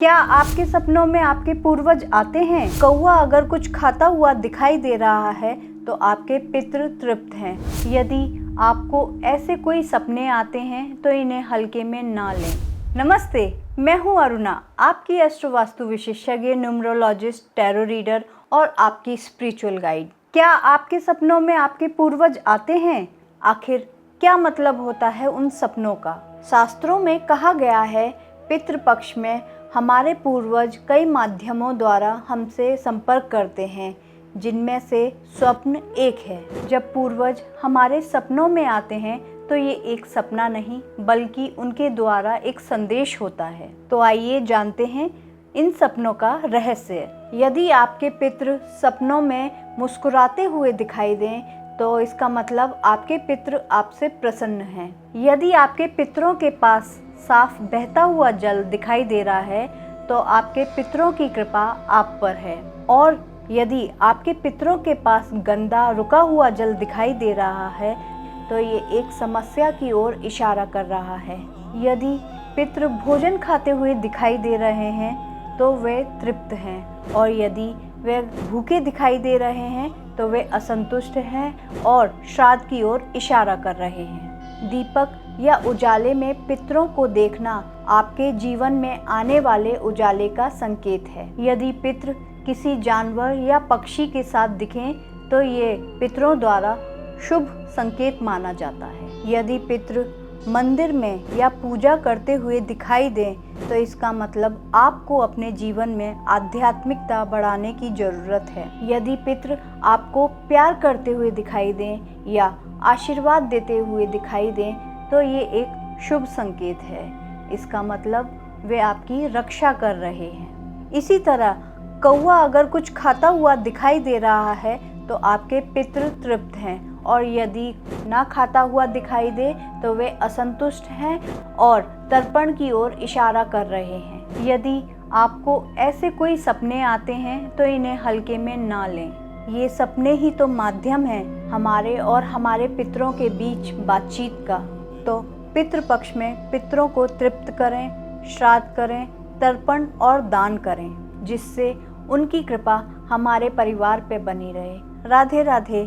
क्या आपके सपनों में आपके पूर्वज आते हैं? कौवा अगर कुछ खाता हुआ दिखाई दे रहा है तो आपके पितृ तृप्त हैं। यदि आपको ऐसे कोई सपने आते हैं तो इन्हें हल्के में ना लें। नमस्ते, मैं हूं अरुणा, आपकी एस्ट्रो वास्तु विशेषज्ञ, न्यूमरोलॉजिस्ट, टैरो रीडर और आपकी स्पिरिचुअल गाइड। क्या आपके सपनों में आपके पूर्वज आते हैं? आखिर क्या मतलब होता है उन सपनों का? शास्त्रों में कहा गया है, पितृपक्ष में हमारे पूर्वज कई माध्यमों द्वारा हमसे संपर्क करते हैं, जिनमें से स्वप्न एक है। जब पूर्वज हमारे सपनों में आते हैं तो ये एक सपना नहीं बल्कि उनके द्वारा एक संदेश होता है। तो आइए जानते हैं इन सपनों का रहस्य। यदि आपके पितृ सपनों में मुस्कुराते हुए दिखाई दें तो इसका मतलब आपके पितृ आपसे प्रसन्न हैं। यदि आपके पितरों के पास साफ बहता हुआ जल दिखाई दे रहा है तो आपके पितरों की कृपा आप पर है। और यदि आपके पितरों के पास गंदा रुका हुआ जल दिखाई दे रहा है तो ये एक समस्या की ओर इशारा कर रहा है। यदि पितृ भोजन खाते हुए दिखाई दे रहे हैं तो वे तृप्त हैं, और यदि वे भूखे दिखाई दे रहे हैं तो वे असंतुष्ट हैं और श्राद्ध की ओर इशारा कर रहे हैं। दीपक या उजाले में पितरों को देखना आपके जीवन में आने वाले उजाले का संकेत है। यदि पितृ किसी जानवर या पक्षी के साथ दिखें तो ये पितरों द्वारा शुभ संकेत माना जाता है। यदि पितृ मंदिर में या पूजा करते हुए दिखाई दें तो इसका मतलब आपको अपने जीवन में आध्यात्मिकता बढ़ाने की ज़रूरत है। यदि पितृ आपको प्यार करते हुए दिखाई दें या आशीर्वाद देते हुए दिखाई दें तो ये एक शुभ संकेत है। इसका मतलब वे आपकी रक्षा कर रहे हैं। इसी तरह कौवा अगर कुछ खाता हुआ दिखाई दे रहा है तो आपके पितृ तृप्त हैं, और यदि ना खाता हुआ दिखाई दे तो वे असंतुष्ट हैं और तर्पण की ओर इशारा कर रहे हैं। यदि आपको ऐसे कोई सपने आते हैं तो इन्हें हल्के में ना लें। ये सपने ही तो माध्यम हैं हमारे और हमारे पितरों के बीच बातचीत का। तो पितृपक्ष में पितरों को तृप्त करें, श्राद्ध करें, तर्पण और दान करें, जिससे उनकी कृपा हमारे परिवार पे बनी रहे। राधे राधे।